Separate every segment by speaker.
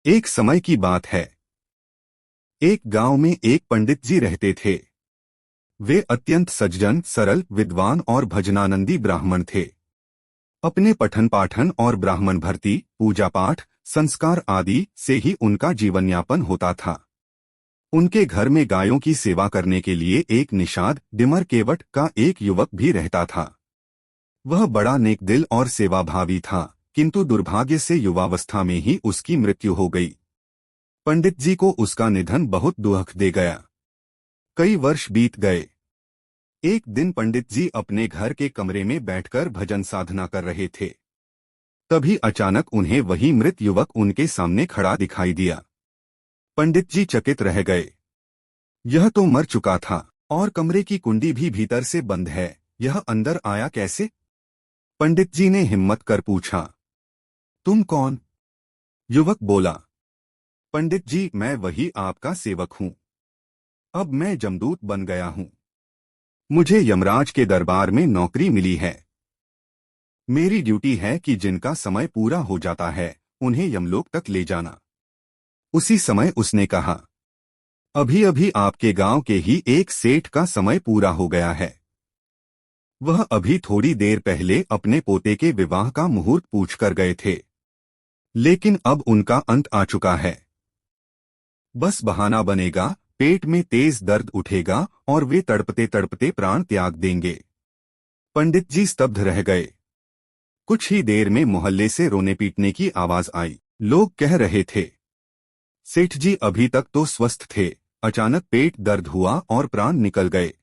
Speaker 1: एक समय की बात है। एक गांव में एक पंडित जी रहते थे। वे अत्यंत सज्जन, सरल, विद्वान और भजनानंदी ब्राह्मण थे। अपने पठन पाठन और ब्राह्मण भर्ती, पूजा पाठ, संस्कार आदि से ही उनका जीवन यापन होता था। उनके घर में गायों की सेवा करने के लिए एक निषाद डिमर केवट का एक युवक भी रहता था। वह बड़ा नेक दिल और सेवाभावी था, किंतु दुर्भाग्य से युवावस्था में ही उसकी मृत्यु हो गई। पंडित जी को उसका निधन बहुत दुख दे गया। कई वर्ष बीत गए। एक दिन पंडित जी अपने घर के कमरे में बैठकर भजन साधना कर रहे थे। तभी अचानक उन्हें वही मृत युवक उनके सामने खड़ा दिखाई दिया। पंडित जी चकित रह गए। यह तो मर चुका था और कमरे की कुंडी भी भीतर से बंद है। यह अंदर आया कैसे? पंडित जी ने हिम्मत कर पूछा। तुम कौन? युवक बोला। पंडित जी, मैं वही आपका सेवक हूँ। अब मैं जमदूत बन गया हूँ। मुझे यमराज के दरबार में नौकरी मिली है। मेरी ड्यूटी है कि जिनका समय पूरा हो जाता है उन्हें यमलोक तक ले जाना। उसी समय उसने कहा, अभी अभी आपके गांव के ही एक सेठ का समय पूरा हो गया है। वह अभी थोड़ी देर पहले अपने पोते के विवाह का मुहूर्त पूछकर गए थे, लेकिन अब उनका अंत आ चुका है। बस बहाना बनेगा, पेट में तेज दर्द उठेगा और वे तड़पते तड़पते प्राण त्याग देंगे। पंडित जी स्तब्ध रह गए। कुछ ही देर में मोहल्ले से रोने पीटने की आवाज आई। लोग कह रहे थे, सेठ जी अभी तक तो स्वस्थ थे, अचानक पेट दर्द हुआ और प्राण निकल गए।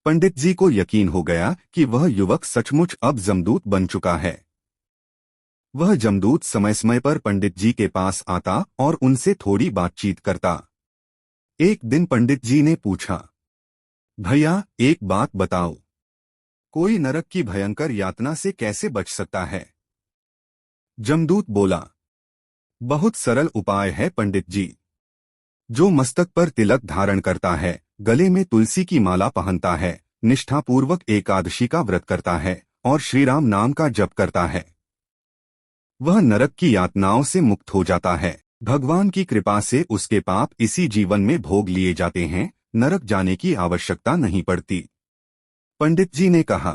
Speaker 1: पंडित जी को यकीन हो गया कि वह युवक सचमुच अब जमदूत बन चुका है। वह जमदूत समय समय पर पंडित जी के पास आता और उनसे थोड़ी बातचीत करता। एक दिन पंडित जी ने पूछा, भैया एक बात बताओ, कोई नरक की भयंकर यातना से कैसे बच सकता है? जमदूत बोला, बहुत सरल उपाय है पंडित जी। जो मस्तक पर तिलक धारण करता है, गले में तुलसी की माला पहनता है, निष्ठापूर्वक एकादशी का व्रत करता है और श्री राम नाम का जप करता है, वह नरक की यातनाओं से मुक्त हो जाता है। भगवान की कृपा से उसके पाप इसी जीवन में भोग लिए जाते हैं, नरक जाने की आवश्यकता नहीं पड़ती। पंडित जी ने कहा,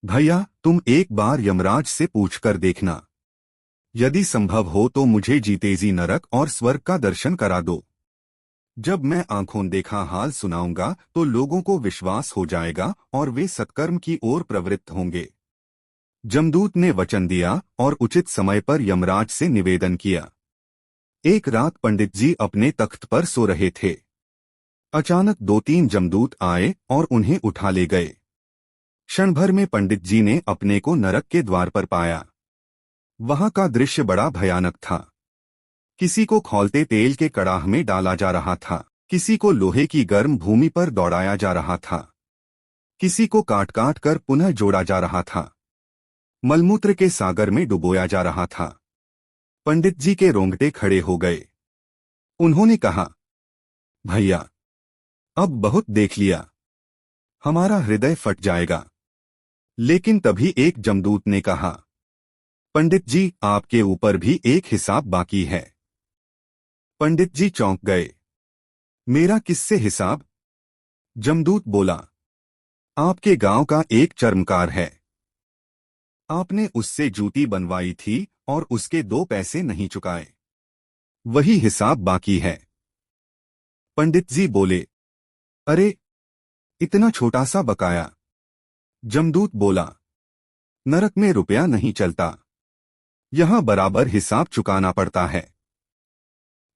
Speaker 1: भैया तुम एक बार यमराज से पूछकर देखना। यदि संभव हो तो मुझे जीते जी नरक और स्वर्ग का दर्शन करा दो। जब मैं आंखों देखा हाल सुनाऊंगा तो लोगों को विश्वास हो जाएगा और वे सत्कर्म की ओर प्रवृत्त होंगे। जमदूत ने वचन दिया और उचित समय पर यमराज से निवेदन किया। एक रात पंडित जी अपने तख्त पर सो रहे थे। अचानक दो तीन जमदूत आए और उन्हें उठा ले गए। क्षण भर में पंडित जी ने अपने को नरक के द्वार पर पाया। वहां का दृश्य बड़ा भयानक था। किसी को खौलते तेल के कड़ाह में डाला जा रहा था, किसी को लोहे की गर्म भूमि पर दौड़ाया जा रहा था, किसी को काट काट कर पुनः जोड़ा जा रहा था, मलमूत्र के सागर में डुबोया जा रहा था। पंडित जी के रोंगटे खड़े हो गए। उन्होंने कहा, भैया अब बहुत देख लिया, हमारा हृदय फट जाएगा। लेकिन तभी एक जमदूत ने कहा, पंडित जी आपके ऊपर भी एक हिसाब बाकी है। पंडित जी चौंक गए। मेरा किससे हिसाब? जमदूत बोला, आपके गांव का एक चर्मकार है। आपने उससे जूती बनवाई थी और उसके 2 पैसे नहीं चुकाए, वही हिसाब बाकी है। पंडित जी बोले, अरे इतना छोटा सा बकाया? जमदूत बोला, नरक में रुपया नहीं चलता, यहां बराबर हिसाब चुकाना पड़ता है।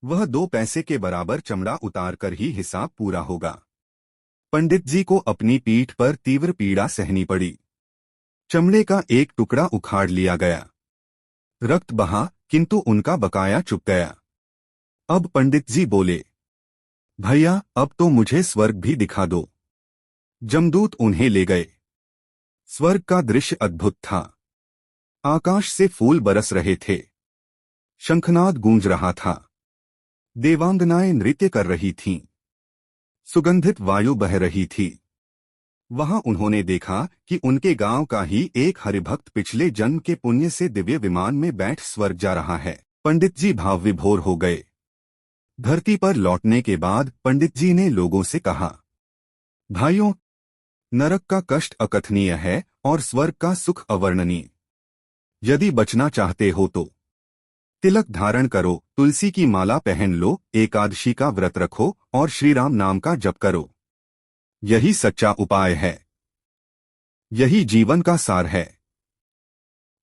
Speaker 1: वह 2 पैसे के बराबर चमड़ा उतार कर ही हिसाब पूरा होगा। पंडित जी को अपनी पीठ पर तीव्र पीड़ा सहनी पड़ी। चमड़े का एक टुकड़ा उखाड़ लिया गया। रक्त बहा, किंतु उनका बकाया चुक गया। अब पंडित जी बोले, भैया अब तो मुझे स्वर्ग भी दिखा दो। जमदूत उन्हें ले गए। स्वर्ग का दृश्य अद्भुत था। आकाश से फूल बरस रहे थे, शंखनाद गूंज रहा था, देवांगनाएं नृत्य कर रही थीं, सुगंधित वायु बह रही थी। वहां उन्होंने देखा कि उनके गांव का ही एक हरिभक्त पिछले जन्म के पुण्य से दिव्य विमान में बैठ स्वर्ग जा रहा है। पंडित जी भाव विभोर हो गए। धरती पर लौटने के बाद पंडित जी ने लोगों से कहा, भाइयों, नरक का कष्ट अकथनीय है और स्वर्ग का सुख अवर्णनीय। यदि बचना चाहते हो तो तिलक धारण करो, तुलसी की माला पहन लो, एकादशी का व्रत रखो और श्री राम नाम का जप करो। यही सच्चा उपाय है। यही जीवन का सार है।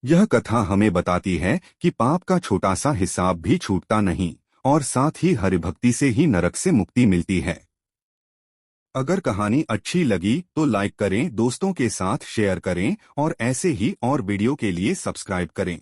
Speaker 1: यह कथा हमें बताती है कि पाप का छोटा सा हिसाब भी छूटता नहीं और साथ ही हरिभक्ति से ही नरक से मुक्ति मिलती है। अगर कहानी अच्छी लगी तो लाइक करें, दोस्तों के साथ शेयर करें और ऐसे ही और वीडियो के लिए सब्सक्राइब करें।